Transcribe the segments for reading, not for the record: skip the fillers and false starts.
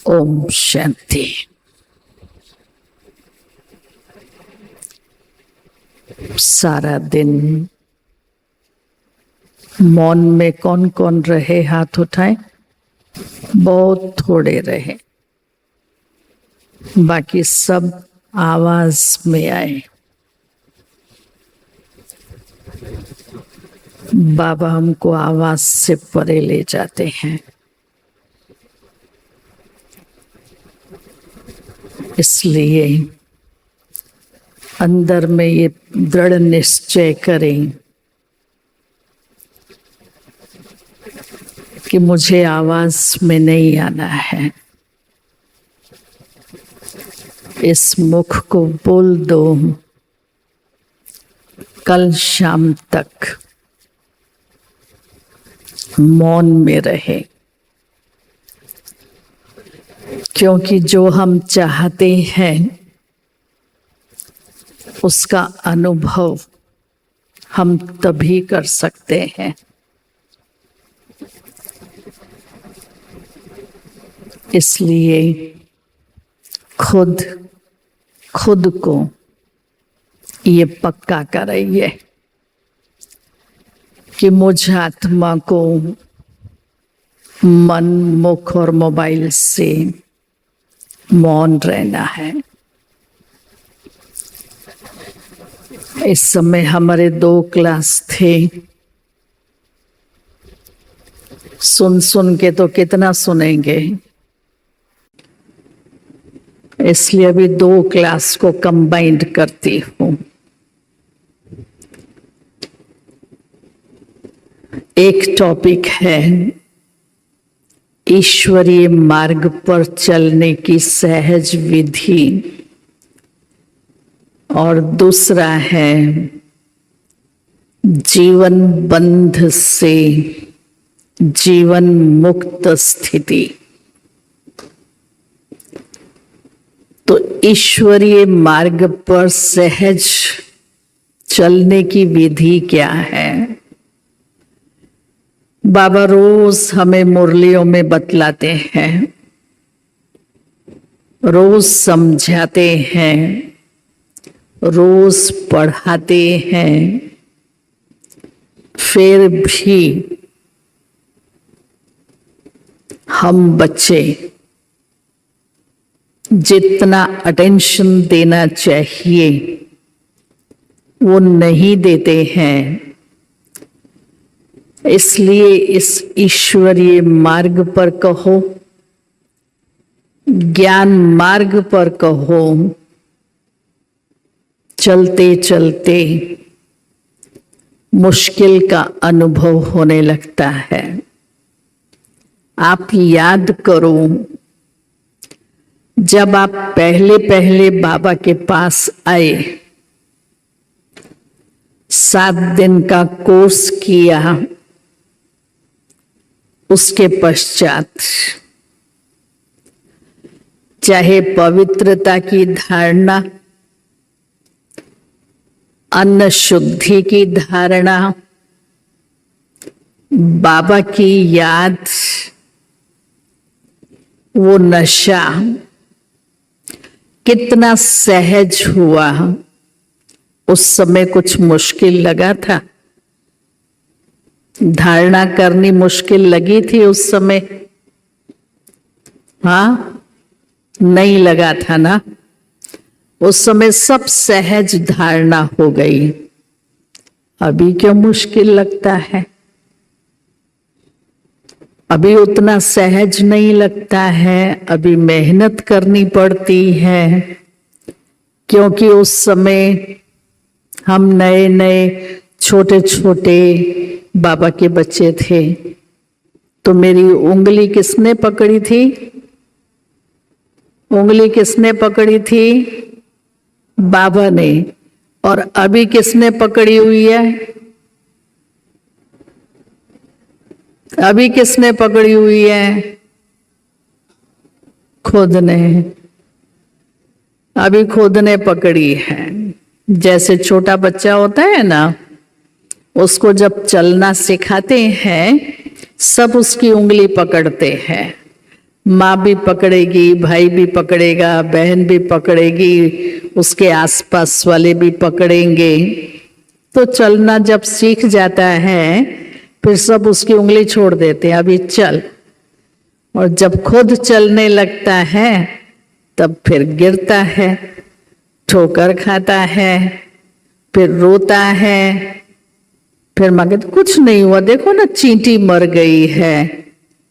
ओम शांति। सारा दिन मौन में कौन कौन रहे? हाथ उठाएं। बहुत थोड़े रहे, बाकी सब आवाज में आए। बाबा हमको आवाज से परे ले जाते हैं, इसलिए अंदर में ये दृढ़ निश्चय करें कि मुझे आवाज में नहीं आना है। इस मुख को बोल दो कल शाम तक मौन में रहे, क्योंकि जो हम चाहते हैं उसका अनुभव हम तभी कर सकते हैं। इसलिए खुद को ये पक्का कराइए कि मुझ आत्मा को मन, मुख और मोबाइल से मौन रहना है। इस समय हमारे 2 क्लास थे। सुन के तो कितना सुनेंगे, इसलिए अभी 2 क्लास को कंबाइंड करती हूँ। एक टॉपिक है ईश्वरीय मार्ग पर चलने की सहज विधि, और दूसरा है जीवन बंध से जीवन मुक्त स्थिति। तो ईश्वरीय मार्ग पर सहज चलने की विधि क्या है? बाबा रोज हमें मुरलियों में बतलाते हैं, रोज समझाते हैं, रोज पढ़ाते हैं, फिर भी हम बच्चे जितना अटेंशन देना चाहिए वो नहीं देते हैं। इसलिए इस ईश्वरीय मार्ग पर कहो, ज्ञान मार्ग पर कहो, चलते चलते मुश्किल का अनुभव होने लगता है। आप याद करो, जब आप पहले पहले बाबा के पास आए, 7 दिन का कोर्स किया, उसके पश्चात चाहे पवित्रता की धारणा, अन्न शुद्धि की धारणा, बाबा की याद, वो नशा कितना सहज हुआ। उस समय कुछ मुश्किल लगा था, धारणा करनी मुश्किल लगी थी उस समय? हाँ, नहीं लगा था ना? उस समय सब सहज धारणा हो गई। अभी क्यों मुश्किल लगता है? अभी उतना सहज नहीं लगता है, अभी मेहनत करनी पड़ती है, क्योंकि उस समय हम नए नए छोटे छोटे बाबा के बच्चे थे। तो मेरी उंगली किसने पकड़ी थी? उंगली किसने पकड़ी थी? बाबा ने। और अभी किसने पकड़ी हुई है? अभी किसने पकड़ी हुई है? खुद ने। अभी खुद ने पकड़ी है। जैसे छोटा बच्चा होता है ना, उसको जब चलना सिखाते हैं सब उसकी उंगली पकड़ते हैं। माँ भी पकड़ेगी, भाई भी पकड़ेगा, बहन भी पकड़ेगी, उसके आसपास वाले भी पकड़ेंगे। तो चलना जब सीख जाता है फिर सब उसकी उंगली छोड़ देते हैं, अभी चल। और जब खुद चलने लगता है तब फिर गिरता है, ठोकर खाता है, फिर रोता है, फिर मांगे तो कुछ नहीं हुआ, देखो ना चींटी मर गई है,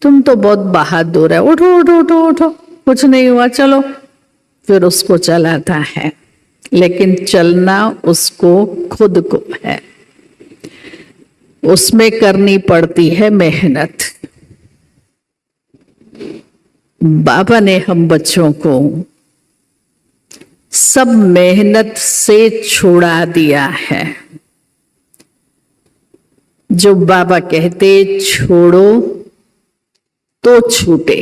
तुम तो बहुत बहादुर है, उठो उठो उठो उठो, कुछ नहीं हुआ, चलो। फिर उसको चलाता है, लेकिन चलना उसको खुद को है, उसमें करनी पड़ती है मेहनत। बाबा ने हम बच्चों को सब मेहनत से छुड़ा दिया है। जो बाबा कहते छोड़ो तो छूटे।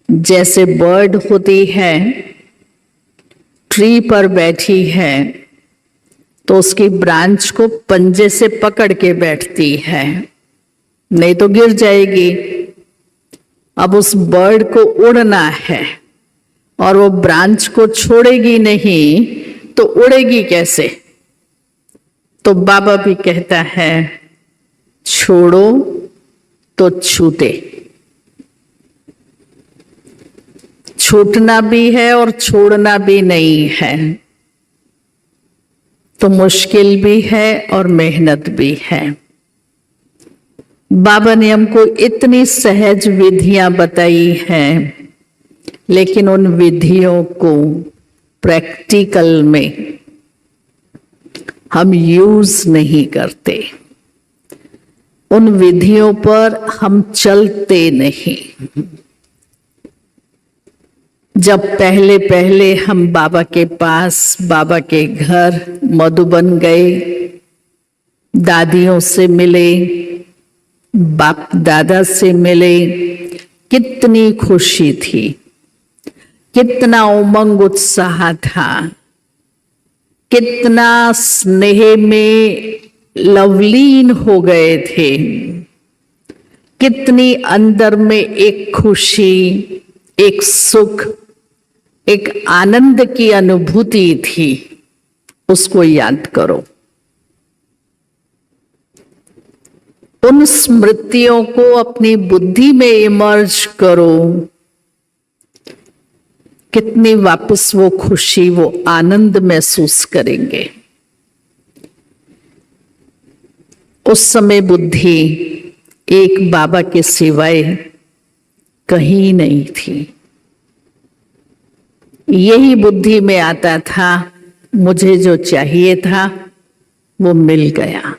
जैसे बर्ड होती है, ट्री पर बैठी है तो उसकी ब्रांच को पंजे से पकड़ के बैठती है, नहीं तो गिर जाएगी। अब उस बर्ड को उड़ना है और वो ब्रांच को छोड़ेगी नहीं तो उड़ेगी कैसे? तो बाबा भी कहता है छोड़ो तो छूटे। छूटना भी है और छोड़ना भी नहीं है, तो मुश्किल भी है और मेहनत भी है। बाबा ने हमको इतनी सहज विधियां बताई हैं, लेकिन उन विधियों को प्रैक्टिकल में हम यूज नहीं करते, उन विधियों पर हम चलते नहीं। जब पहले पहले हम बाबा के पास, बाबा के घर मधुबन गए, दादियों से मिले, बाप दादा से मिले, कितनी खुशी थी, कितना उमंग उत्साह था, कितना स्नेह में लवलीन हो गए थे, कितनी अंदर में एक खुशी, एक सुख, एक आनंद की अनुभूति थी। उसको याद करो, उन स्मृतियों को अपनी बुद्धि में इमर्ज करो। कितनी वापस वो खुशी, वो आनंद महसूस करेंगे। उस समय बुद्धि एक बाबा के सिवाय कहीं नहीं थी। यही बुद्धि में आता था, मुझे जो चाहिए था वो मिल गया,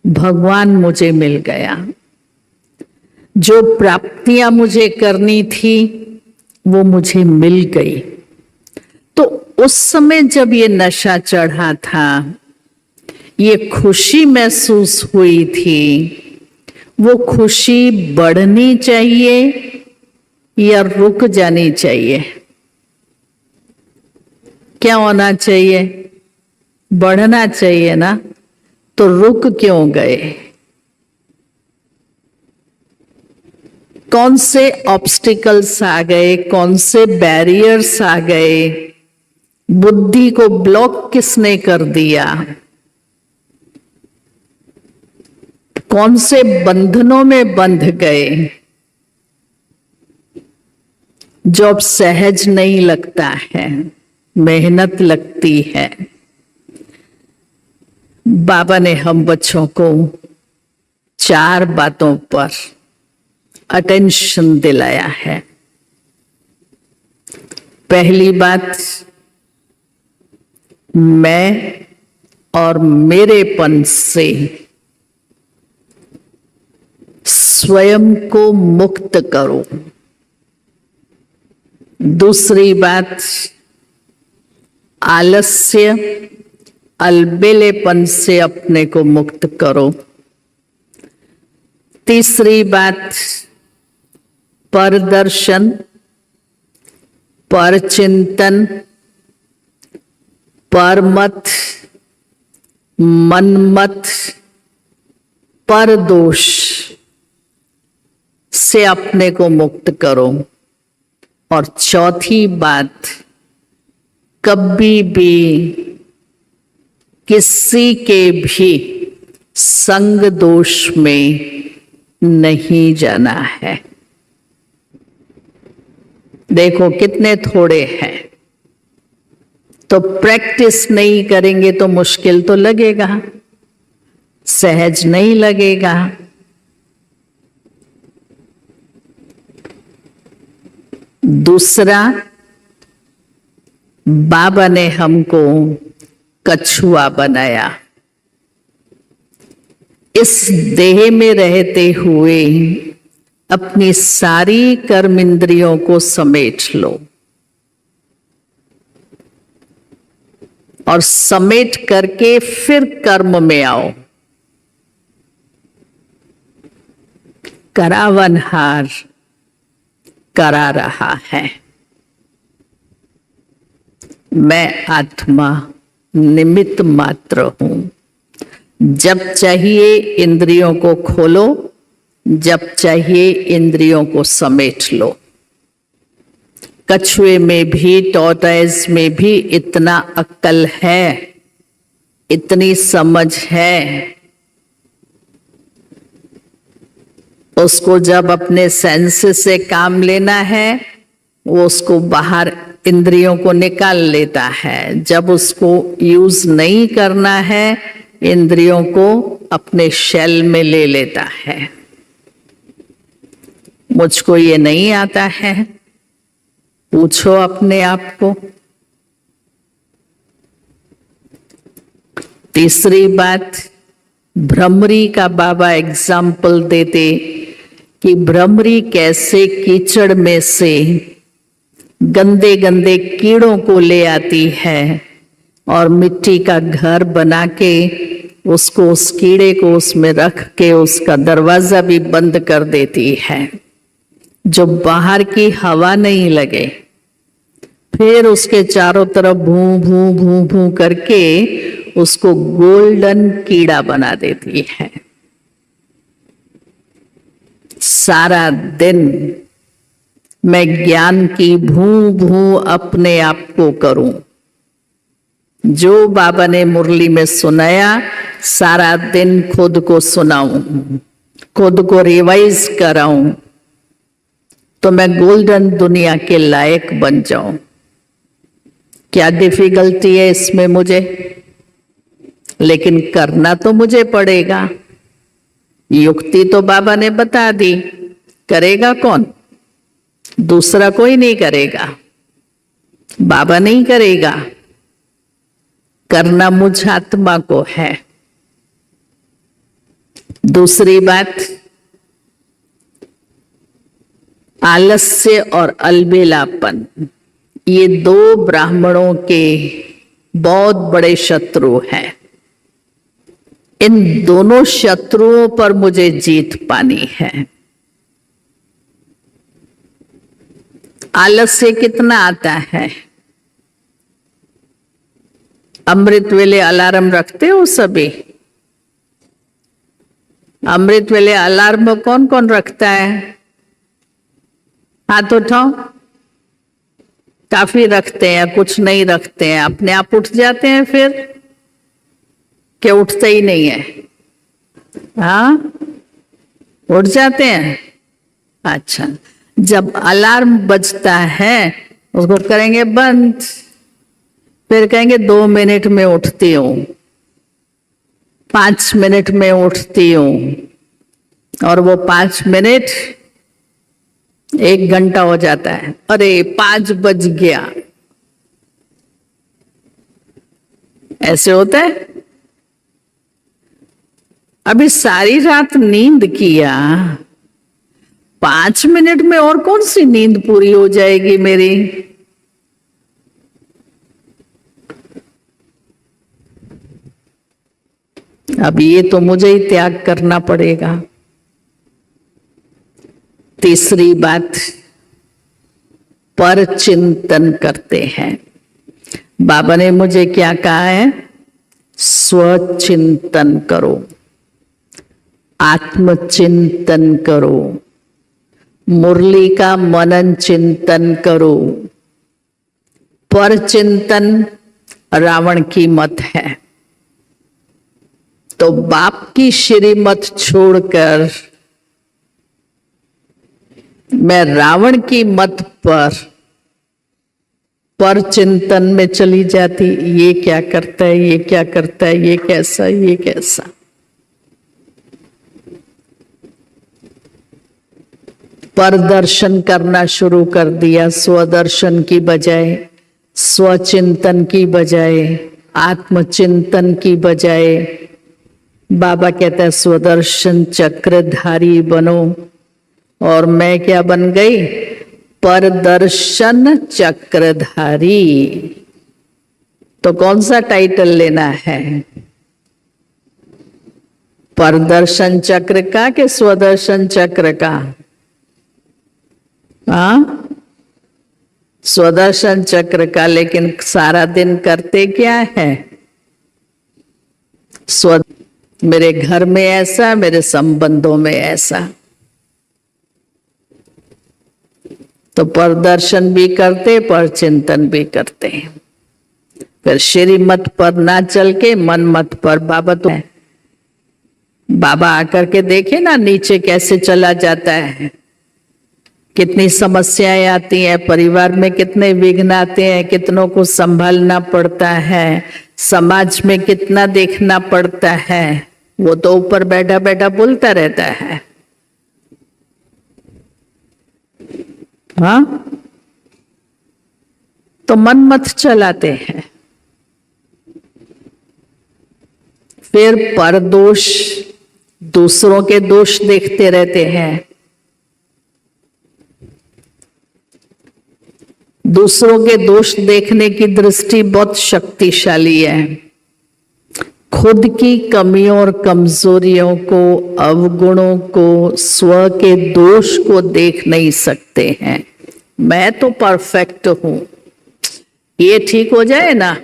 भगवान मुझे मिल गया, जो प्राप्तियां मुझे करनी थी वो मुझे मिल गई। तो उस समय जब ये नशा चढ़ा था, ये खुशी महसूस हुई थी, वो खुशी बढ़नी चाहिए या रुक जानी चाहिए? क्या होना चाहिए? बढ़ना चाहिए ना, तो रुक क्यों गए? कौन से ऑब्स्टिकल्स आ गए, कौन से बैरियर्स आ गए? बुद्धि को ब्लॉक किसने कर दिया? कौन से बंधनों में बंध गए? जो अब सहज नहीं लगता है, मेहनत लगती है। बाबा ने हम बच्चों को 4 बातों पर अटेंशन दिलाया है। पहली बात, मैं और मेरेपन से स्वयं को मुक्त करो। दूसरी बात, आलस्य, अलबेलेपन से अपने को मुक्त करो। तीसरी बात, परदर्शन, परचिंतन, परमत, मनमत, पर दोष से अपने को मुक्त करो। और चौथी बात, कभी भी किसी के भी संग दोष में नहीं जाना है। देखो कितने थोड़े हैं, तो प्रैक्टिस नहीं करेंगे तो मुश्किल तो लगेगा, सहज नहीं लगेगा। दूसरा, बाबा ने हमको कछुआ बनाया। इस देह में रहते हुए अपनी सारी कर्म इंद्रियों को समेट लो और समेट करके फिर कर्म में आओ। करावनहार करा रहा है, मैं आत्मा निमित्त मात्र हूं। जब चाहिए इंद्रियों को खोलो, जब चाहिए इंद्रियों को समेट लो। कछुए में भी, टॉर्टोइज में भी इतना अक्ल है, इतनी समझ है। उसको जब अपने सेंस से काम लेना है, वो उसको बाहर इंद्रियों को निकाल लेता है। जब उसको यूज नहीं करना है, इंद्रियों को अपने शेल में ले लेता है। मुझको ये नहीं आता है, पूछो अपने आप को। तीसरी बात, भ्रमरी का बाबा एग्जाम्पल देते कि भ्रमरी कैसे कीचड़ में से गंदे गंदे कीड़ों को ले आती है और मिट्टी का घर बना के उसको, उस कीड़े को उसमें रख के उसका दरवाजा भी बंद कर देती है, जो बाहर की हवा नहीं लगे। फिर उसके चारों तरफ भूं भूं भूं भूं करके उसको गोल्डन कीड़ा बना देती है। सारा दिन मैं ज्ञान की भूं भूं अपने आप को करूं। जो बाबा ने मुरली में सुनाया, सारा दिन खुद को सुनाऊं, खुद को रिवाइज कराऊं, तो मैं गोल्डन दुनिया के लायक बन जाऊं। क्या डिफिकल्टी है इसमें मुझे? लेकिन करना तो मुझे पड़ेगा। युक्ति तो बाबा ने बता दी, करेगा कौन? दूसरा कोई नहीं करेगा, बाबा नहीं करेगा, करना मुझ आत्मा को है। दूसरी बात, आलस्य और अलबेलापन, ये दो ब्राह्मणों के बहुत बड़े शत्रु हैं। इन दोनों शत्रुओं पर मुझे जीत पानी है। आलस्य कितना आता है? अमृत वेले अलार्म रखते हो सभी? अमृत वेले अलार्म कौन कौन रखता है? हाथ उठाओ। काफी रखते हैं, कुछ नहीं रखते हैं, अपने आप उठ जाते हैं फिर, क्या उठते ही नहीं है? हाँ, उठ जाते हैं। अच्छा, जब अलार्म बजता है उसको करेंगे बंद, फिर कहेंगे 2 मिनट में उठती हूं, 5 मिनट में उठती हूं, और वो 5 मिनट 1 घंटा हो जाता है। अरे 5 बज गया, ऐसे होता है। अभी सारी रात नींद किया, 5 मिनट में और कौन सी नींद पूरी हो जाएगी मेरी? अब ये तो मुझे ही त्याग करना पड़ेगा। तीसरी बात, पर चिंतन करते हैं। बाबा ने मुझे क्या कहा है? स्वचिंतन करो। आत्मचिंतन करो, मुरली का मनन चिंतन करो। पर चिंतन रावण की मत है, तो बाप की श्रीमत छोड़कर मैं रावण की मत पर चिंतन में चली जाती। ये क्या करता है, ये क्या करता है, ये कैसा, ये कैसा। पर दर्शन करना शुरू कर दिया, स्वदर्शन की बजाय, स्वचिंतन की बजाय, आत्मचिंतन की बजाय। बाबा कहता है स्वदर्शन चक्रधारी बनो, और मैं क्या बन गई? परदर्शन चक्रधारी। तो कौन सा टाइटल लेना है, परदर्शन चक्र का कि स्वदर्शन चक्र का? हाँ, स्वदर्शन चक्र का। लेकिन सारा दिन करते क्या है? मेरे घर में ऐसा, मेरे संबंधों में ऐसा। तो परदर्शन भी करते, पर चिंतन भी करते। फिर श्रीमत पर ना चल के मन मत पर। बाबा आकर के देखे ना नीचे कैसे चला जाता है, कितनी समस्याएं आती हैं, परिवार में कितने विघ्न आते हैं, कितनों को संभालना पड़ता है, समाज में कितना देखना पड़ता है। वो तो ऊपर बैठा बैठा बोलता रहता है। हाँ, तो मन मत चलाते हैं। फिर पर दोष, दूसरों के दोष देखते रहते हैं। दूसरों के दोष देखने की दृष्टि बहुत शक्तिशाली है। खुद की कमियों और कमजोरियों को, अवगुणों को, स्व के दोष को देख नहीं सकते हैं। मैं तो परफेक्ट हूं, ये ठीक हो जाए ना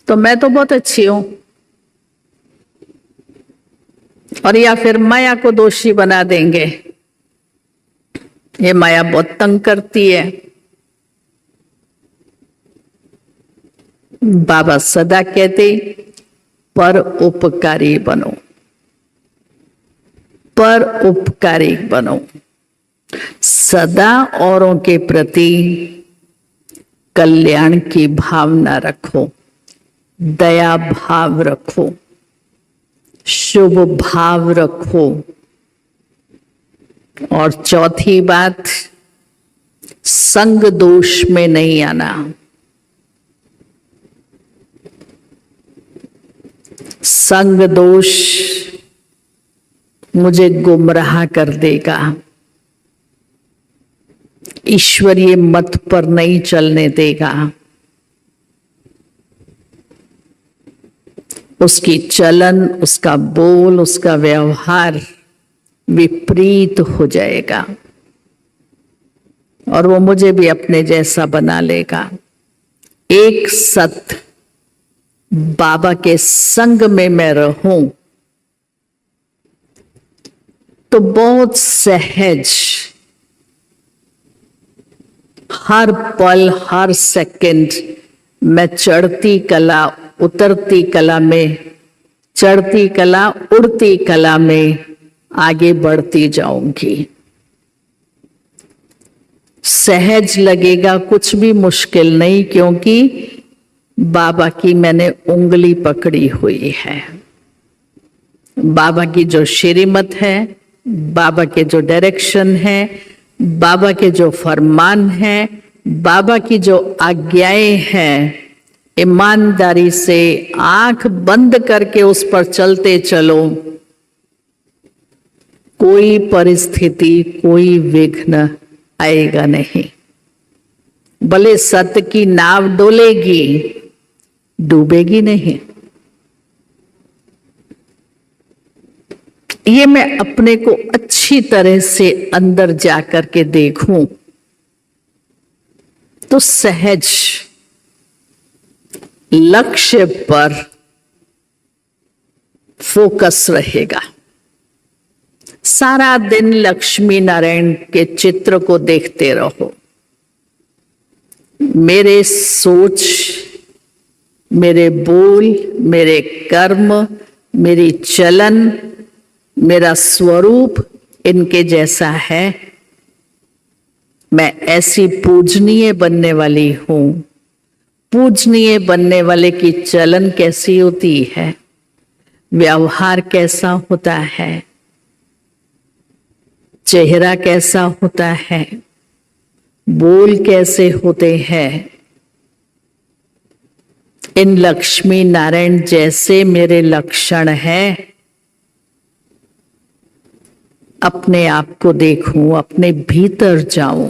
तो मैं तो बहुत अच्छी हूं। और या फिर माया को दोषी बना देंगे, ये माया बहुत तंग करती है। बाबा सदा कहते पर उपकारी बनो, पर उपकारी बनो। सदा औरों के प्रति कल्याण की भावना रखो, दया भाव रखो, शुभ भाव रखो। और चौथी बात, संग दोष में नहीं आना। संग दोष मुझे गुमराह कर देगा, ईश्वरीय मत पर नहीं चलने देगा। उसकी चलन, उसका बोल, उसका व्यवहार विपरीत हो जाएगा और वो मुझे भी अपने जैसा बना लेगा। एक सत्य बाबा के संग में मैं रहूं तो बहुत सहज, हर पल, हर सेकंड मैं चढ़ती कला, उतरती कला में, चढ़ती कला, उड़ती कला में आगे बढ़ती जाऊंगी। सहज लगेगा, कुछ भी मुश्किल नहीं, क्योंकि बाबा की मैंने उंगली पकड़ी हुई है। बाबा की जो श्रीमत है, बाबा के जो डायरेक्शन है, बाबा के जो फरमान है, बाबा की जो आज्ञाएं हैं, ईमानदारी से आंख बंद करके उस पर चलते चलो। कोई परिस्थिति, कोई विघ्न आएगा नहीं। भले सत्य की नाव डोलेगी, डूबेगी नहीं। ये मैं अपने को अच्छी तरह से अंदर जाकर के देखूं तो सहज लक्ष्य पर फोकस रहेगा। सारा दिन लक्ष्मी नारायण के चित्र को देखते रहो। मेरे सोच, मेरे बोल, मेरे कर्म, मेरी चलन, मेरा स्वरूप इनके जैसा है। मैं ऐसी पूजनीय बनने वाली हूं। पूजनीय बनने वाले की चलन कैसी होती है, व्यवहार कैसा होता है, चेहरा कैसा होता है, बोल कैसे होते हैं। इन लक्ष्मी नारायण जैसे मेरे लक्षण हैं। अपने आप को देखूं, अपने भीतर जाऊं,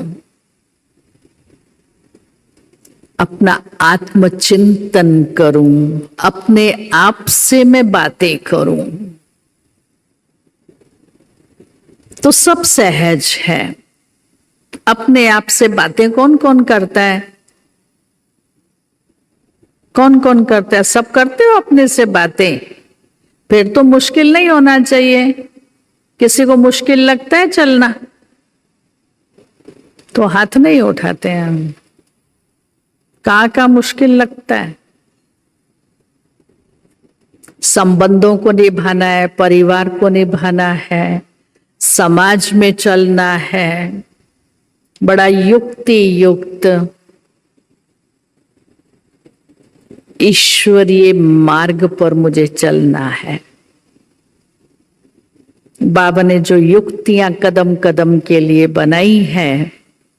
अपना आत्मचिंतन करूं, अपने आप से मैं बातें करूं, तो सब सहज है। अपने आप से बातें कौन कौन करता है? कौन कौन करता है? सब करते हो अपने से बातें। फिर तो मुश्किल नहीं होना चाहिए। किसी को मुश्किल लगता है चलना तो हाथ नहीं उठाते हैं हम। का मुश्किल लगता है? संबंधों को निभाना है, परिवार को निभाना है, समाज में चलना है, बड़ा युक्ति युक्त ईश्वरीय मार्ग पर मुझे चलना है। बाबा ने जो युक्तियां कदम कदम के लिए बनाई है,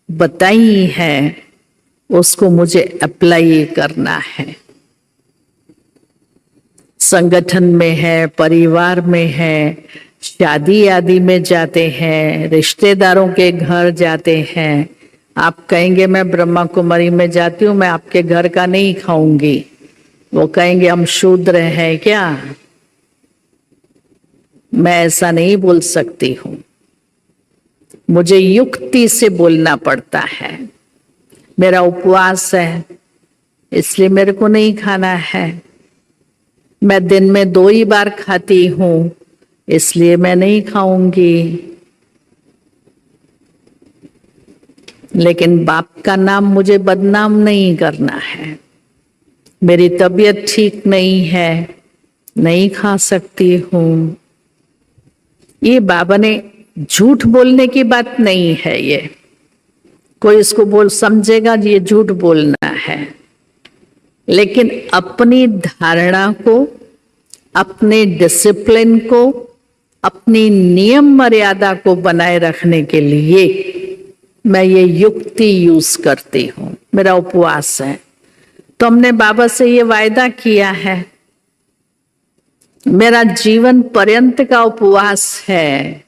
बताई है, उसको मुझे अप्लाई करना है। संगठन में है, परिवार में है, शादी आदि में जाते हैं, रिश्तेदारों के घर जाते हैं। आप कहेंगे मैं ब्रह्मा कुमारी में जाती हूँ, मैं आपके घर का नहीं खाऊंगी। वो कहेंगे हम शूद्र हैं क्या? मैं ऐसा नहीं बोल सकती हूं। मुझे युक्ति से बोलना पड़ता है। मेरा उपवास है, इसलिए मेरे को नहीं खाना है। मैं दिन में 2 ही बार खाती हूं, इसलिए मैं नहीं खाऊंगी। लेकिन बाप का नाम मुझे बदनाम नहीं करना है। मेरी तबीयत ठीक नहीं है, नहीं खा सकती हूं। ये बाबा ने झूठ बोलने की बात नहीं है। ये कोई इसको बोल समझेगा ये झूठ बोलना है, लेकिन अपनी धारणा को, अपने डिसिप्लिन को, अपनी नियम मर्यादा को बनाए रखने के लिए मैं ये युक्ति यूज करती हूं। मेरा उपवास है तो हमने बाबा से ये वायदा किया है, मेरा जीवन पर्यंत का उपवास है।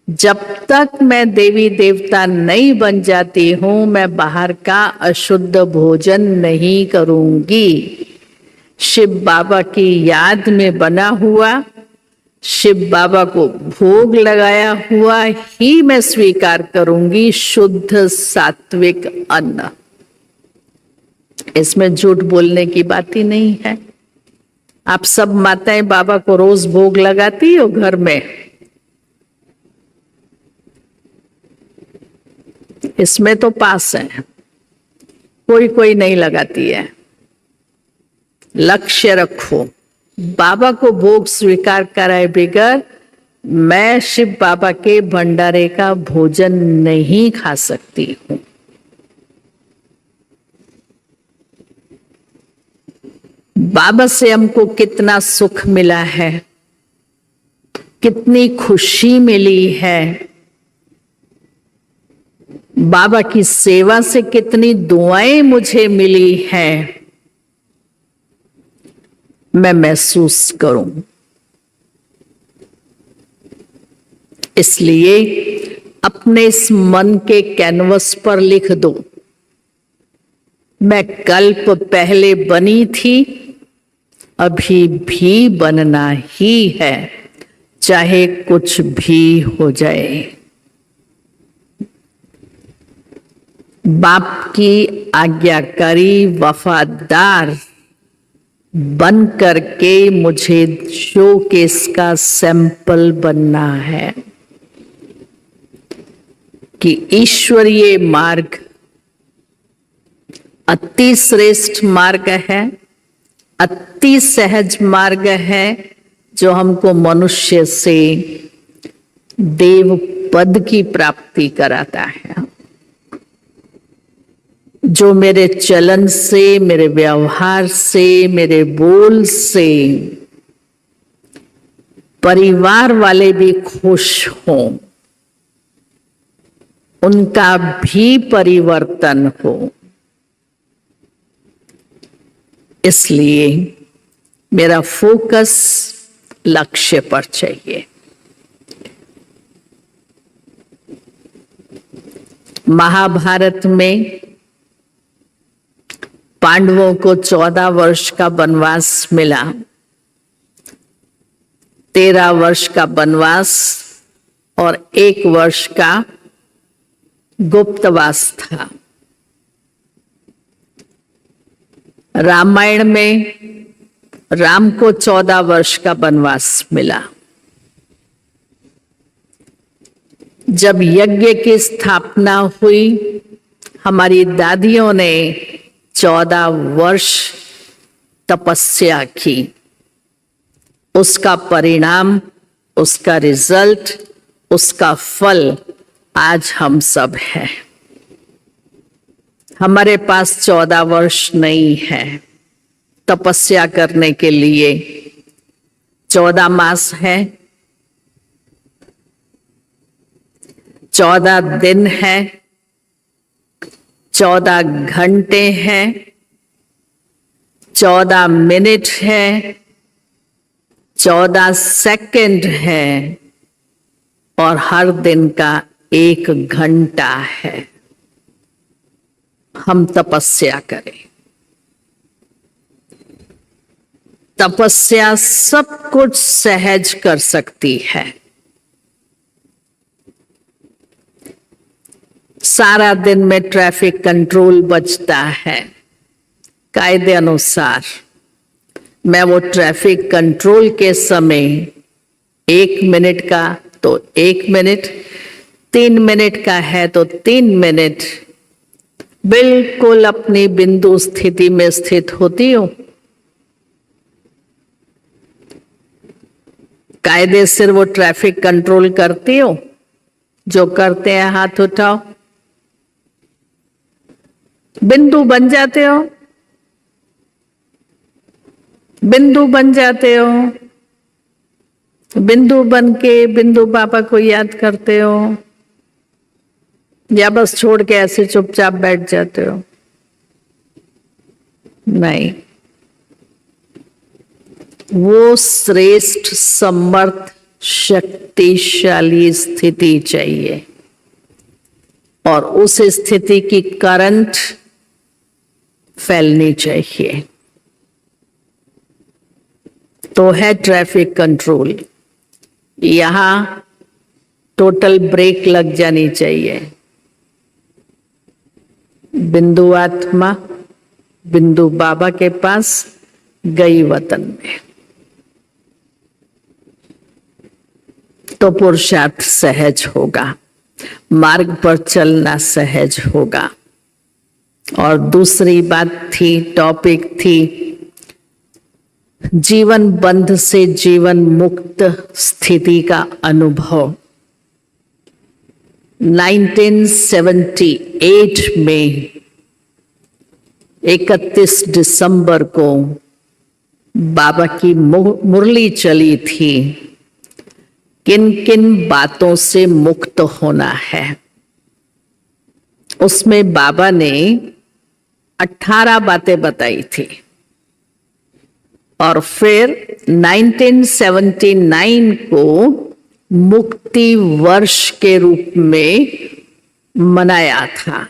जब तक मैं देवी देवता नहीं बन जाती हूं, मैं बाहर का अशुद्ध भोजन नहीं करूंगी। शिव बाबा की याद में बना हुआ, शिव बाबा को भोग लगाया हुआ ही मैं स्वीकार करूंगी, शुद्ध सात्विक अन्न। इसमें झूठ बोलने की बात ही नहीं है। आप सब माताएं बाबा को रोज भोग लगाती हो घर में? इसमें तो पास है, कोई कोई नहीं लगाती है। लक्ष्य रखो, बाबा को भोग स्वीकार कराए बगैर मैं शिव बाबा के भंडारे का भोजन नहीं खा सकती हूं। बाबा से हमको कितना सुख मिला है, कितनी खुशी मिली है। बाबा की सेवा से कितनी दुआएं मुझे मिली हैं, मैं महसूस करूं। इसलिए अपने इस मन के कैनवस पर लिख दो, मैं कल्प पहले बनी थी, अभी भी बनना ही है, चाहे कुछ भी हो जाए। बाप की आज्ञाकारी वफादार बन करके मुझे शोकेस का सैंपल बनना है। कि ईश्वरीय मार्ग अति श्रेष्ठ मार्ग है, अति सहज मार्ग है, जो हमको मनुष्य से देव पद की प्राप्ति कराता है। जो मेरे चलन से, मेरे व्यवहार से, मेरे बोल से परिवार वाले भी खुश हों, उनका भी परिवर्तन हो, इसलिए मेरा फोकस लक्ष्य पर चाहिए। महाभारत में पांडवों को 14 वर्ष का वनवास मिला। 13 वर्ष का वनवास और 1 वर्ष का गुप्तवास था। रामायण में राम को 14 वर्ष का वनवास मिला। जब यज्ञ की स्थापना हुई, हमारी दादियों ने 14 वर्ष तपस्या की। उसका परिणाम, उसका रिजल्ट, उसका फल आज हम सब हैं। हमारे पास 14 वर्ष नहीं है तपस्या करने के लिए। 14 मास है, 14 दिन है, 14 घंटे हैं, 14 मिनट है, 14 सेकंड है और हर दिन का 1 घंटा है। हम तपस्या करें। तपस्या सब कुछ सहज कर सकती है। सारा दिन में ट्रैफिक कंट्रोल बचता है कायदे अनुसार। मैं वो ट्रैफिक कंट्रोल के समय 1 मिनट का तो 1 मिनट, 3 मिनट का है तो 3 मिनट बिल्कुल अपनी बिंदु स्थिति में स्थित होती हूं। कायदे से वो ट्रैफिक कंट्रोल करती हो। जो करते हैं हाथ उठाओ। बिंदु बन जाते हो, बिंदु बन जाते हो। बिंदु बन के बिंदु पापा को याद करते हो या बस छोड़ के ऐसे चुपचाप बैठ जाते हो? नहीं, वो श्रेष्ठ, समर्थ, शक्तिशाली स्थिति चाहिए और उस स्थिति की करंट फैलनी चाहिए। तो है ट्रैफिक कंट्रोल। यहां टोटल ब्रेक लग जानी चाहिए। बिंदु आत्मा बिंदु बाबा के पास गई वतन में, तो पुरुषार्थ सहज होगा, मार्ग पर चलना सहज होगा। और दूसरी बात थी, टॉपिक थी जीवन बंध से जीवन मुक्त स्थिति का अनुभव। 1978 में 31 दिसंबर को बाबा की मुरली चली थी, किन किन बातों से मुक्त होना है। उसमें बाबा ने 18 बातें बताई थी और फिर 1979 को मुक्ति वर्ष के रूप में मनाया था।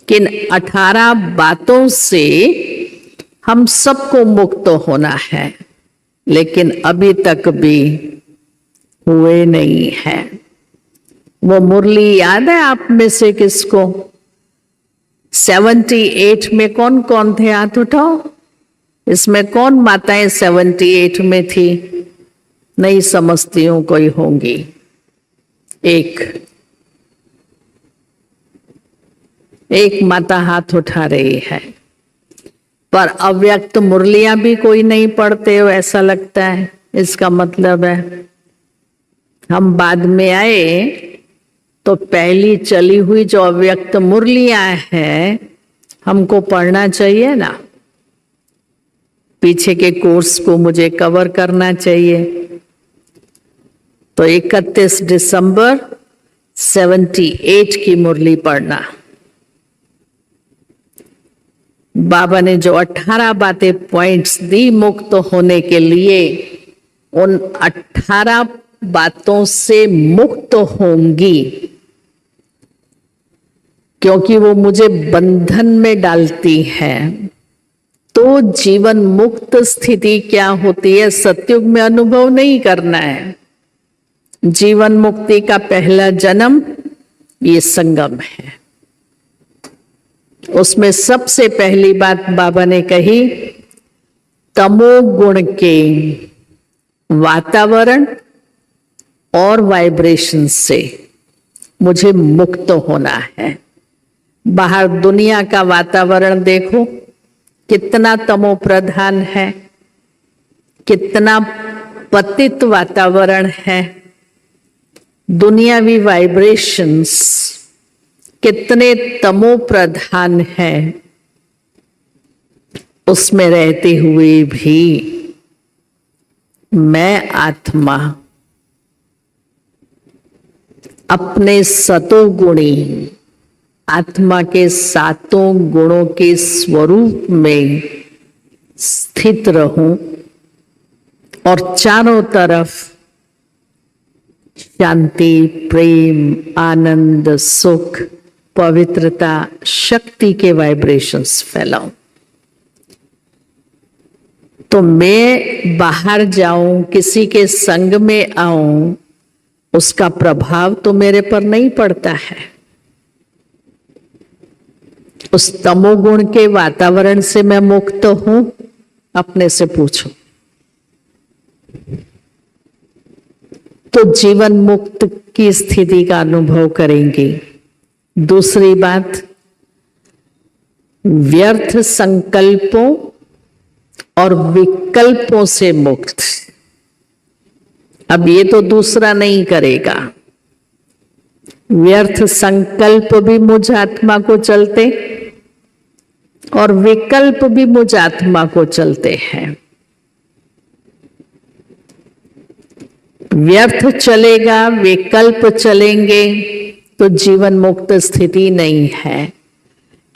किन 18 बातों से हम सबको मुक्त होना है, लेकिन अभी तक भी हुए नहीं है। वो मुरली याद है आप में से किसको? 78 में कौन कौन थे? हाथ उठाओ। इसमें कौन माताएं 78 में थी? नहीं समझती हूं, कोई होंगी। एक एक माता हाथ उठा रही है, पर अव्यक्त मुरलियां भी कोई नहीं पढ़ते हो ऐसा लगता है। इसका मतलब है हम बाद में आए तो पहली चली हुई जो अव्यक्त मुरलियां हैं हमको पढ़ना चाहिए ना, पीछे के कोर्स को मुझे कवर करना चाहिए। तो 31 दिसंबर 78 की मुरली पढ़ना। बाबा ने जो 18 बातें पॉइंट्स दी मुक्त होने के लिए, उन 18 बातों से मुक्त होंगी, क्योंकि वो मुझे बंधन में डालती है। तो जीवन मुक्त स्थिति क्या होती है, सतयुग में अनुभव नहीं करना है। जीवन मुक्ति का पहला जन्म ये संगम है। उसमें सबसे पहली बात बाबा ने कही, तमोगुण के वातावरण और वाइब्रेशन से मुझे मुक्त होना है। बाहर दुनिया का वातावरण देखो कितना तमो प्रधान है, कितना पतित वातावरण है। दुनियावी वाइब्रेशंस कितने तमो प्रधान है। उसमें रहते हुए भी मैं आत्मा अपने सतोगुणी आत्मा के सातों गुणों के स्वरूप में स्थित रहूं और चारों तरफ शांति, प्रेम, आनंद, सुख, पवित्रता, शक्ति के वाइब्रेशंस फैलाऊं। तो मैं बाहर जाऊं, किसी के संग में आऊं, उसका प्रभाव तो मेरे पर नहीं पड़ता है। उस तमोगुण के वातावरण से मैं मुक्त हूं, अपने से पूछो। तो जीवन मुक्त की स्थिति का अनुभव करेंगे। दूसरी बात, व्यर्थ संकल्पों और विकल्पों से मुक्त। अब ये तो दूसरा नहीं करेगा। व्यर्थ संकल्प भी मुझ आत्मा को चलते और विकल्प भी मुझ आत्मा को चलते हैं। व्यर्थ चलेगा, विकल्प चलेंगे तो जीवन मुक्त स्थिति नहीं है,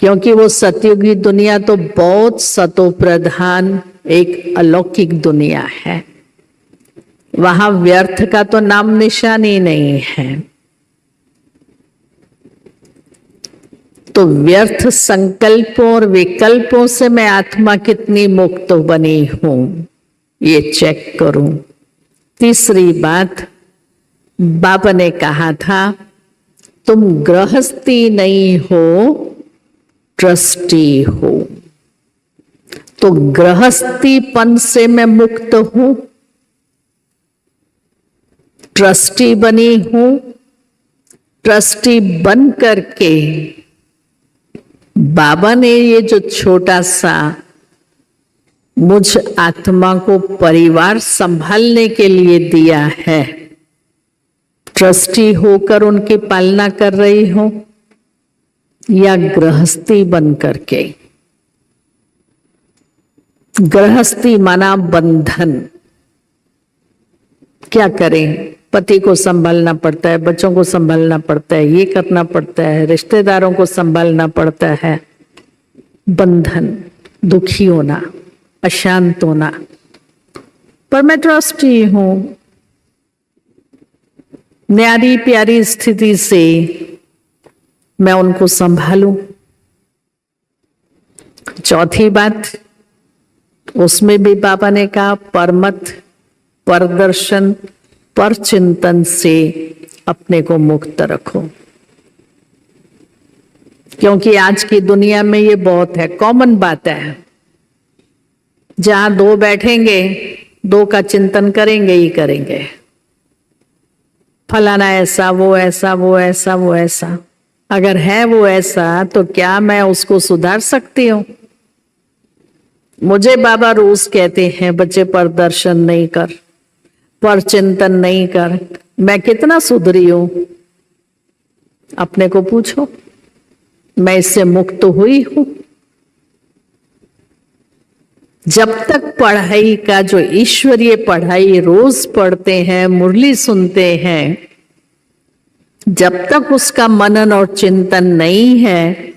क्योंकि वो सतयुगी दुनिया तो बहुत सतो प्रधान एक अलौकिक दुनिया है। वहां व्यर्थ का तो नाम निशान ही नहीं है। तो व्यर्थ संकल्पों और विकल्पों से मैं आत्मा कितनी मुक्त बनी हूं, ये चेक करूं। तीसरी बात, बाबा ने कहा था तुम गृहस्थी नहीं हो, ट्रस्टी हो। तो गृहस्थीपन से मैं मुक्त हूं, ट्रस्टी बनी हूं। ट्रस्टी बन करके बाबा ने ये जो छोटा सा मुझ आत्मा को परिवार संभालने के लिए दिया है, ट्रस्टी होकर उनकी पालना कर रही हूं या गृहस्थी बन करके। गृहस्थी माना बंधन। क्या करें, पति को संभालना पड़ता है, बच्चों को संभालना पड़ता है, ये करना पड़ता है, रिश्तेदारों को संभालना पड़ता है। बंधन, दुखी होना, अशांत होना। पर मैं ट्रस्टी हूं, न्यारी प्यारी स्थिति से मैं उनको संभालूं। चौथी बात, उसमें भी बाबा ने कहा परमत, परदर्शन, पर चिंतन से अपने को मुक्त रखो। क्योंकि आज की दुनिया में ये बहुत है, कॉमन बात है। जहां दो बैठेंगे, दो का चिंतन करेंगे ही करेंगे। फलाना ऐसा, वो ऐसा, वो ऐसा, वो ऐसा। अगर है वो ऐसा, तो क्या मैं उसको सुधार सकती हूँ? मुझे बाबा रोज कहते हैं, बच्चे पर दर्शन नहीं कर, पर चिंतन नहीं कर। मैं कितना सुधरी हूं? अपने को पूछो। मैं इससे मुक्त हुई हूं? जब तक पढ़ाई का जो ईश्वरीय पढ़ाई रोज पढ़ते हैं, मुरली सुनते हैं, जब तक उसका मनन और चिंतन नहीं है,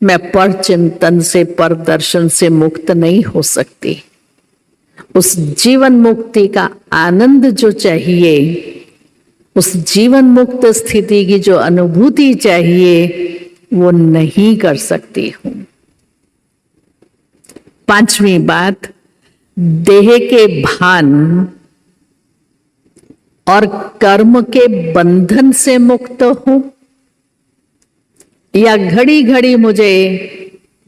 मैं पर चिंतन से, पर दर्शन से मुक्त नहीं हो सकती। उस जीवन मुक्ति का आनंद जो चाहिए, उस जीवन मुक्त स्थिति की जो अनुभूति चाहिए, वो नहीं कर सकती हूं। पांचवी बात, देह के भान और कर्म के बंधन से मुक्त हूं, या घड़ी घड़ी मुझे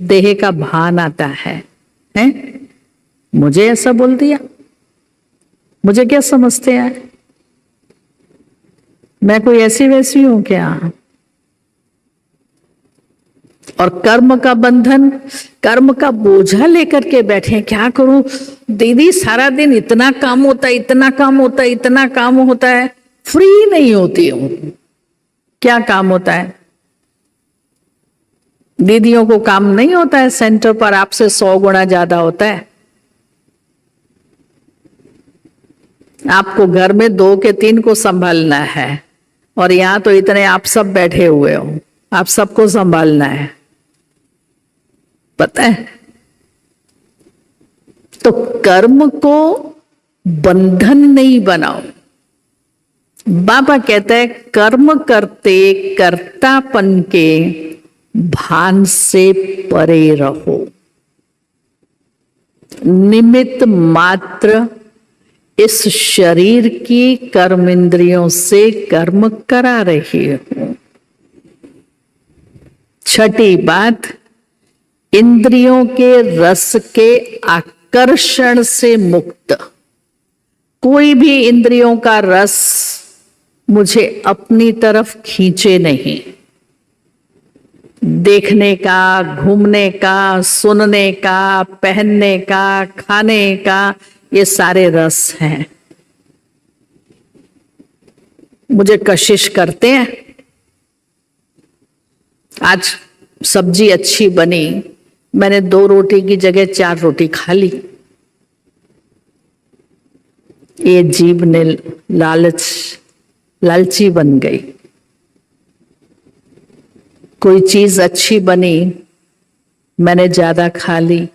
देह का भान आता है? मुझे ऐसा बोल दिया, मुझे क्या समझते हैं? मैं कोई ऐसी वैसी हूं क्या? और कर्म का बंधन, कर्म का बोझा लेकर के बैठे, क्या करूं दीदी, सारा दिन इतना काम होता है, इतना काम होता है, इतना काम होता है, फ्री नहीं होती हूं। क्या काम होता है? दीदियों को काम नहीं होता है सेंटर पर, आपसे 100 गुना ज्यादा होता है। आपको घर में 2 के 3 को संभालना है, और यहां तो इतने आप सब बैठे हुए हो, आप सबको संभालना है, पता है? तो कर्म को बंधन नहीं बनाओ। बाबा कहता है, कर्म करते कर्तापन के भान से परे रहो। निमित्त मात्र इस शरीर की कर्म इंद्रियों से कर्म करा रही हूं। छठी बात, इंद्रियों के रस के आकर्षण से मुक्त। कोई भी इंद्रियों का रस मुझे अपनी तरफ खींचे नहीं। देखने का, घूमने का, सुनने का, पहनने का, खाने का, ये सारे रस हैं, मुझे कशिश करते हैं। आज सब्जी अच्छी बनी, मैंने 2 रोटी की जगह 4 रोटी खा ली। ये जीभ ने लालची बन गई। कोई चीज अच्छी बनी, मैंने ज्यादा खा ली।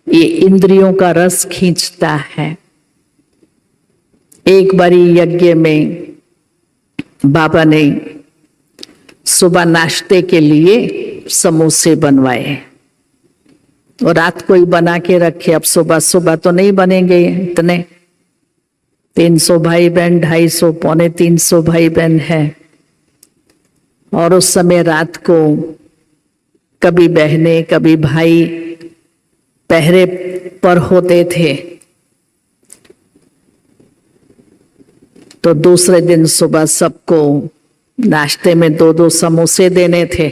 ये इंद्रियों का रस खींचता है। एक बारी यज्ञ में बाबा ने सुबह नाश्ते के लिए समोसे बनवाए, और रात को ही बना के रखे। अब सुबह सुबह तो नहीं बनेंगे इतने, 300 भाई बहन, 250 पौने 300 भाई बहन है। और उस समय रात को कभी बहनें कभी भाई पहरे पर होते थे, तो दूसरे दिन सुबह सबको नाश्ते में 2-2 समोसे देने थे।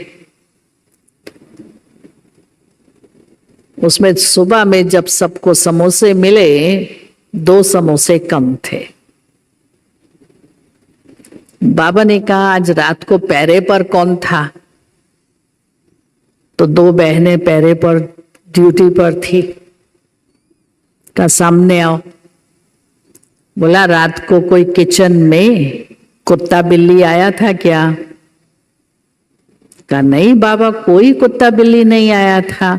उसमें सुबह में जब सबको समोसे मिले, 2 समोसे कम थे। बाबा ने कहा, आज रात को पहरे पर कौन था? तो 2 बहनें पहरे पर ड्यूटी पर थी। का सामने आओ। बोला, रात को कोई किचन में कुत्ता बिल्ली आया था क्या? कहा, नहीं बाबा, कोई कुत्ता बिल्ली नहीं आया था।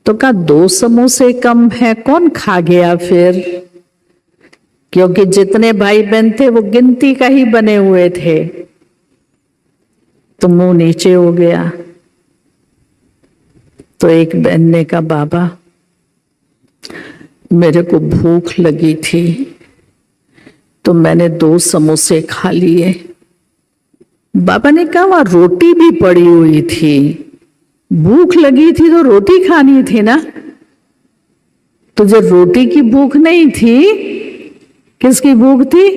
तो कहा, 2 समोसे कम है, कौन खा गया फिर? क्योंकि जितने भाई बहन थे वो गिनती का ही बने हुए थे। तो मुंह नीचे हो गया। तो एक बहन ने कहा, बाबा मेरे को भूख लगी थी तो मैंने 2 समोसे खा लिए। बाबा ने कहा, वहां रोटी भी पड़ी हुई थी, भूख लगी थी तो रोटी खानी थी ना। तुझे रोटी की भूख नहीं थी, किसकी भूख थी?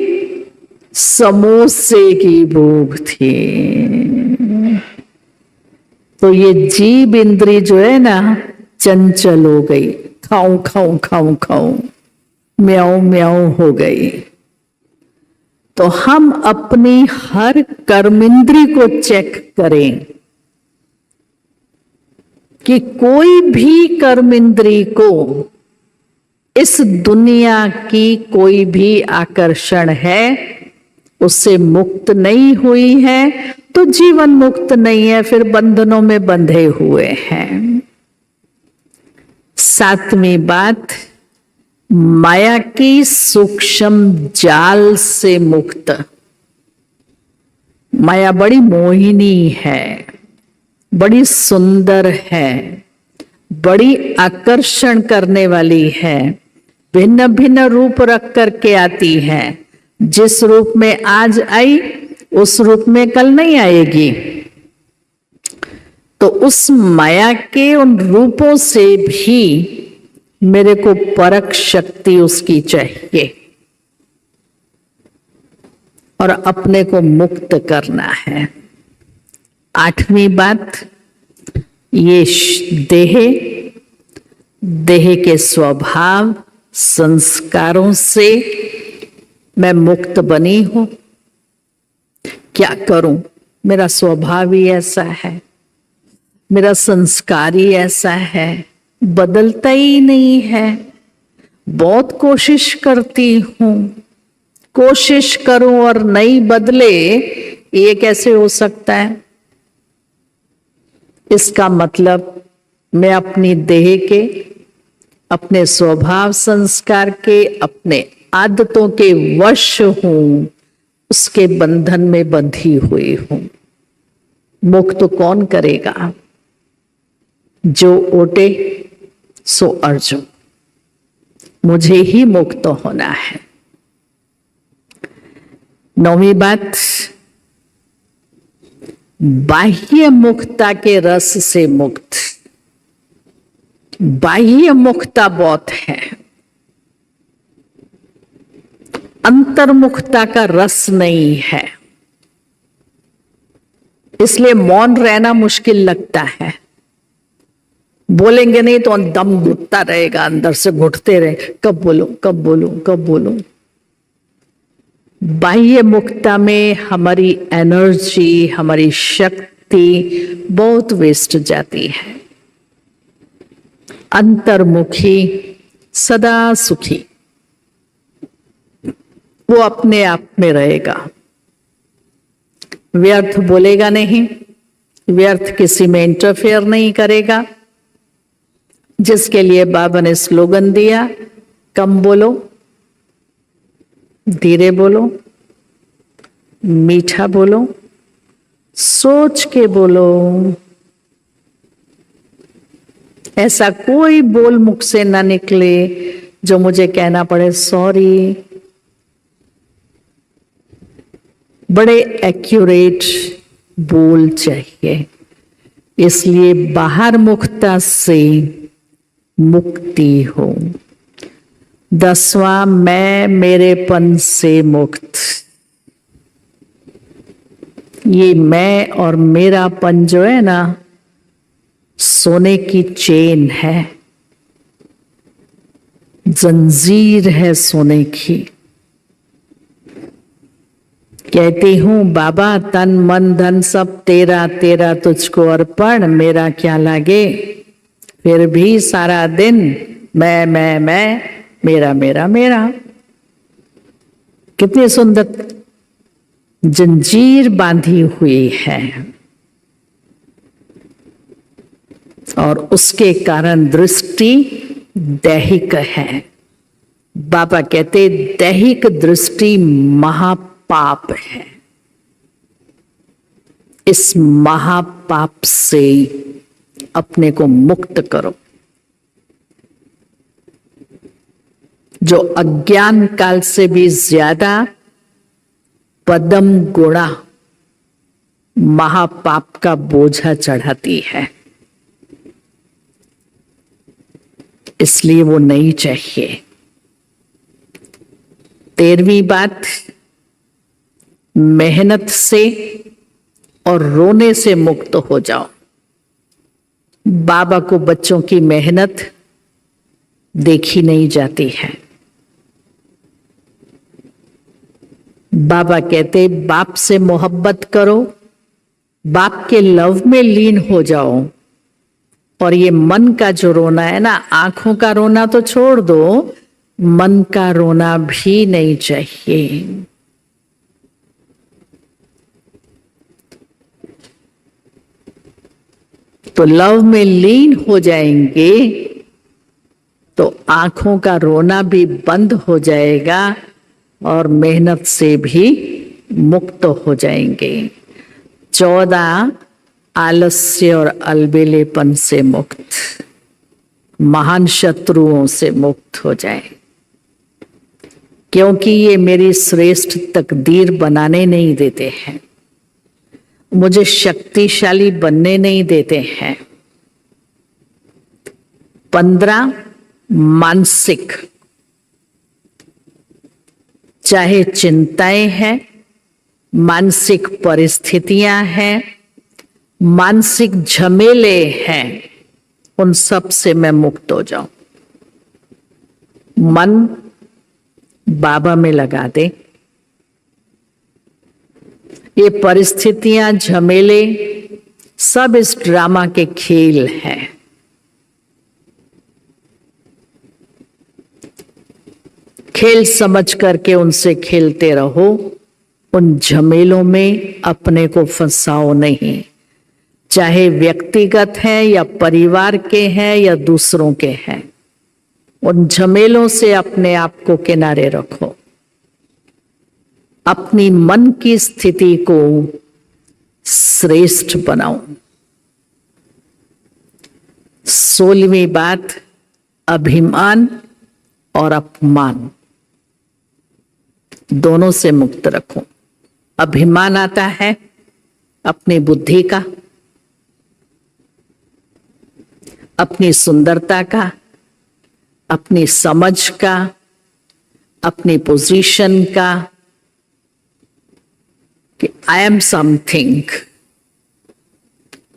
समोसे की भूख थी। तो ये जीभ इंद्री जो है ना, चंचल हो गई, खाऊं खाऊं खाऊं खाऊं, म्याऊं म्याऊं हो गई। तो हम अपनी हर कर्मेंद्री को चेक करें कि कोई भी कर्मेंद्री को इस दुनिया की कोई भी आकर्षण है उससे मुक्त नहीं हुई है तो जीवन मुक्त नहीं है, फिर बंधनों में बंधे हुए हैं। सातवीं बात, माया की सूक्ष्म जाल से मुक्त। माया बड़ी मोहिनी है, बड़ी सुंदर है, बड़ी आकर्षण करने वाली है, भिन्न भिन्न रूप रख करके आती है। जिस रूप में आज आई उस रूप में कल नहीं आएगी। तो उस माया के उन रूपों से भी मेरे को परख शक्ति उसकी चाहिए और अपने को मुक्त करना है। आठवीं बात, ये देह के स्वभाव संस्कारों से मैं मुक्त बनी हूं। क्या करूं, मेरा स्वभाव ही ऐसा है, मेरा संस्कार ही ऐसा है, बदलता ही नहीं है। बहुत कोशिश करती हूं, कोशिश करूं और नहीं बदले, ये कैसे हो सकता है? इसका मतलब मैं अपनी देह के, अपने स्वभाव संस्कार के, अपने आदतों के वश हूं, उसके बंधन में बंधी हुई हूं। मुक्त कौन करेगा? जो ओटे सो अर्जुन, मुझे ही मुक्त होना है। नौवीं बात, बाह्य मुक्ता के रस से मुक्त। बाह्य मुक्ता बहुत है, अंतर्मुक्ता का रस नहीं है, इसलिए मौन रहना मुश्किल लगता है। बोलेंगे नहीं तो दम घुटता रहेगा, अंदर से घुटते रहे, कब बोलूं कब बोलूं कब बोलूं। बाह्य मुक्ता में हमारी एनर्जी, हमारी शक्ति बहुत वेस्ट जाती है। अंतर्मुखी सदा सुखी, वो अपने आप में रहेगा, व्यर्थ बोलेगा नहीं, व्यर्थ किसी में इंटरफेयर नहीं करेगा। जिसके लिए बाबा ने स्लोगन दिया, कम बोलो, धीरे बोलो, मीठा बोलो, सोच के बोलो। ऐसा कोई बोल मुख से ना निकले जो मुझे कहना पड़े सॉरी। बड़े एक्यूरेट बोल चाहिए, इसलिए बाहर मुक्ता से मुक्ति हो। 10वां, मैं मेरेपन से मुक्त। ये मैं और मेरापन जो है ना, सोने की चेन है, जंजीर है सोने की। कहती हूं बाबा, तन मन धन सब तेरा, तेरा तुझको अर्पण, मेरा क्या लागे। फिर भी सारा दिन मैं, मेरा मेरा मेरा। कितनी सुंदर जंजीर बांधी हुई है और उसके कारण दृष्टि दैहिक है। बाबा कहते दैहिक दृष्टि महापाप है। इस महापाप से अपने को मुक्त करो। जो अज्ञान काल से भी ज्यादा पदम गुणा महापाप का बोझा चढ़ाती है, इसलिए वो नहीं चाहिए। 13वीं बात, मेहनत से और रोने से मुक्त हो जाओ। बाबा को बच्चों की मेहनत देखी नहीं जाती है। बाबा कहते बाप से मोहब्बत करो, बाप के लव में लीन हो जाओ। और ये मन का जो रोना है ना, आंखों का रोना तो छोड़ दो, मन का रोना भी नहीं चाहिए। तो लव में लीन हो जाएंगे तो आंखों का रोना भी बंद हो जाएगा और मेहनत से भी मुक्त हो जाएंगे। 14 आलस्य और अलबेलेपन से मुक्त, महान शत्रुओं से मुक्त हो जाए, क्योंकि ये मेरी श्रेष्ठ तकदीर बनाने नहीं देते हैं, मुझे शक्तिशाली बनने नहीं देते हैं। 15 मानसिक, चाहे चिंताएं हैं, मानसिक परिस्थितियां हैं, मानसिक झमेले हैं, उन सब से मैं मुक्त हो जाऊं। मन बाबा में लगा दे। ये परिस्थितियां, झमेले सब इस ड्रामा के खेल हैं। खेल समझ करके उनसे खेलते रहो, उन झमेलों में अपने को फंसाओ नहीं, चाहे व्यक्तिगत हैं या परिवार के हैं या दूसरों के हैं। उन झमेलों से अपने आप को किनारे रखो। अपनी मन की स्थिति को श्रेष्ठ बनाओ। 16वीं बात, अभिमान और अपमान दोनों से मुक्त रखो। अभिमान आता है अपनी बुद्धि का, अपनी सुंदरता का, अपनी समझ का, अपनी पोजीशन का, कि आई एम समथिंग।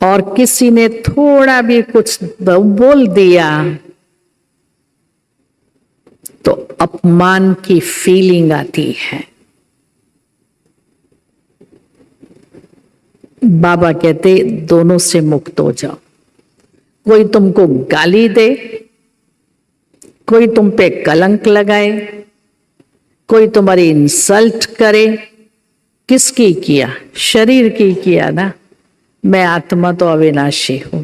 और किसी ने थोड़ा भी कुछ बोल दिया तो अपमान की फीलिंग आती है। बाबा कहते दोनों से मुक्त हो जाओ। कोई तुमको गाली दे, कोई तुम पे कलंक लगाए, कोई तुम्हारी इंसल्ट करे, किसकी किया? शरीर की किया ना। मैं आत्मा तो अविनाशी हूं।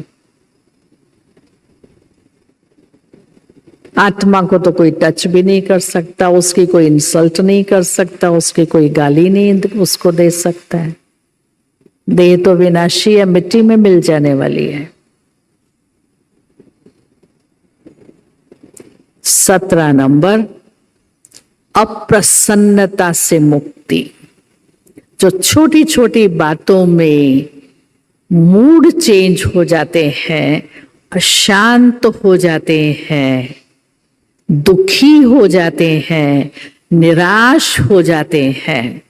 आत्मा को तो कोई टच भी नहीं कर सकता, उसकी कोई इंसल्ट नहीं कर सकता, उसकी कोई गाली नहीं उसको दे सकता है। देह तो विनाशी है, मिट्टी में मिल जाने वाली है। 17 नंबर, अप्रसन्नता से मुक्ति। जो छोटी छोटी बातों में मूड चेंज हो जाते हैं, अशांत हो जाते हैं, दुखी हो जाते हैं, निराश हो जाते हैं,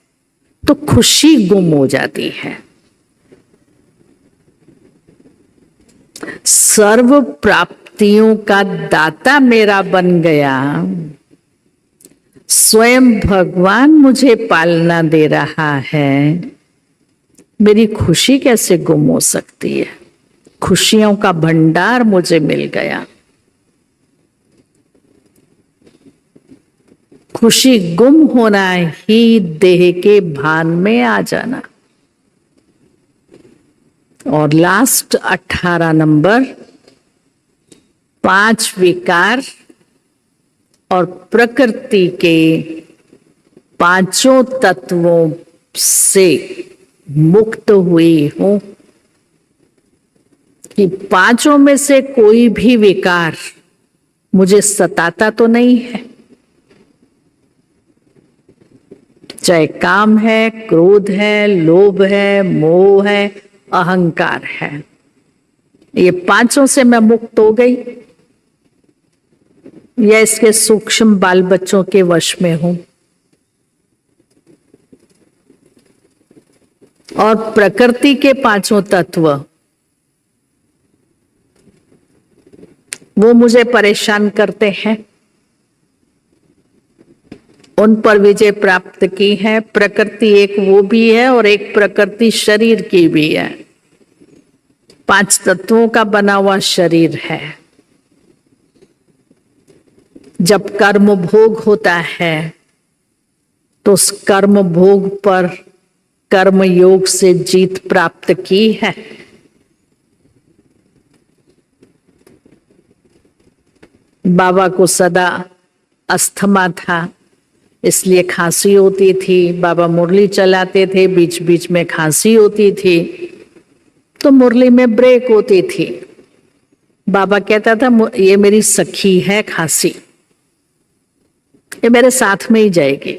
तो खुशी गुम हो जाती है। सर्व प्राप्तियों का दाता मेरा बन गया, स्वयं भगवान मुझे पालना दे रहा है, मेरी खुशी कैसे गुम हो सकती है? खुशियों का भंडार मुझे मिल गया। खुशी गुम होना ही देह के भान में आ जाना। और लास्ट 18 नंबर, 5 विकार और प्रकृति के 5 तत्वों से मुक्त हुई हूं, कि 5 में से कोई भी विकार मुझे सताता तो नहीं है। चाहे काम है, क्रोध है, लोभ है, मोह है, अहंकार है, ये 5 से मैं मुक्त हो गई, या इसके सूक्ष्म बाल बच्चों के वश में हूं। और प्रकृति के पांचों तत्व वो मुझे परेशान करते हैं, उन पर विजय प्राप्त की है। प्रकृति एक वो भी है और एक प्रकृति शरीर की भी है। पांच तत्वों का बना हुआ शरीर है। जब कर्म भोग होता है तो उस कर्म भोग पर कर्म योग से जीत प्राप्त की है। बाबा को सदा अस्थमा था, इसलिए खांसी होती थी। बाबा मुरली चलाते थे, बीच बीच में खांसी होती थी तो मुरली में ब्रेक होती थी। बाबा कहता था ये मेरी सखी है खांसी, ये मेरे साथ में ही जाएगी।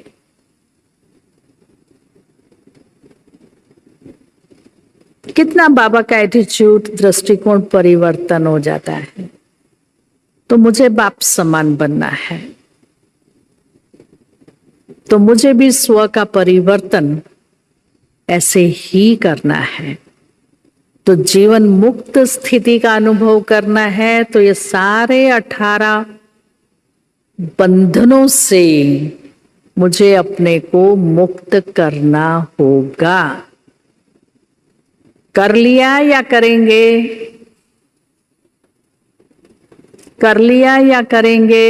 कितना बाबा का एटीट्यूड, दृष्टिकोण परिवर्तन हो जाता है। तो मुझे बाप समान बनना है, तो मुझे भी स्व का परिवर्तन ऐसे ही करना है। तो जीवन मुक्त स्थिति का अनुभव करना है तो ये सारे 18 बंधनों से मुझे अपने को मुक्त करना होगा। कर लिया या करेंगे? कर लिया या करेंगे?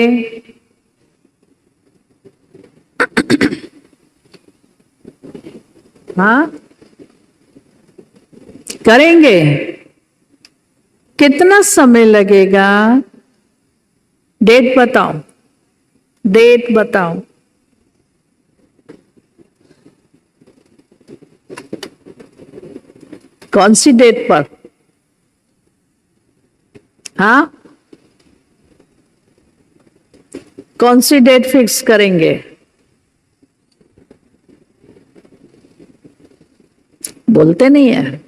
हाँ, करेंगे। कितना समय लगेगा? डेट बताओ, डेट बताओ। कौन सी डेट पर? हाँ, कौन सी डेट फिक्स करेंगे? बोलते नहीं है।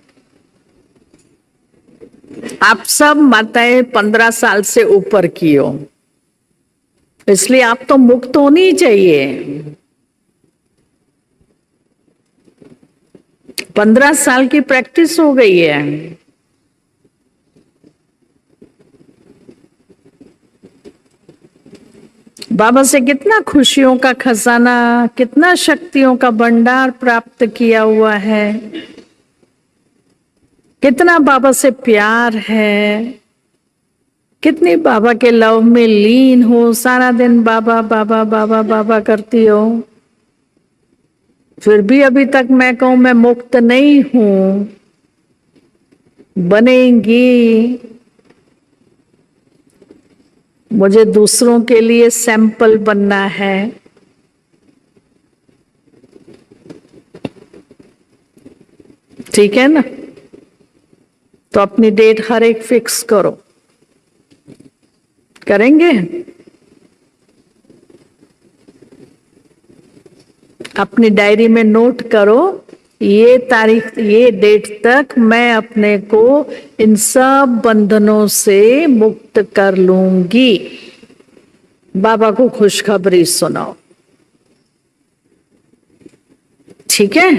आप सब माताएं 15 साल से ऊपर की हो, इसलिए आप तो मुक्त होनी ही चाहिए। 15 साल की प्रैक्टिस हो गई है। बाबा से कितना खुशियों का खजाना, कितना शक्तियों का भंडार प्राप्त किया हुआ है, कितना बाबा से प्यार है, कितनी बाबा के लव में लीन हो, सारा दिन बाबा बाबा बाबा बाबा करती हो। फिर भी अभी तक मैं कहूं मैं मुक्त नहीं हूं। बनेंगी। मुझे दूसरों के लिए सैंपल बनना है। ठीक है ना? तो अपनी डेट हर एक फिक्स करो। करेंगे? अपनी डायरी में नोट करो, ये तारीख, ये डेट तक मैं अपने को इन सब बंधनों से मुक्त कर लूंगी। बाबा को खुशखबरी सुनाओ। ठीक है?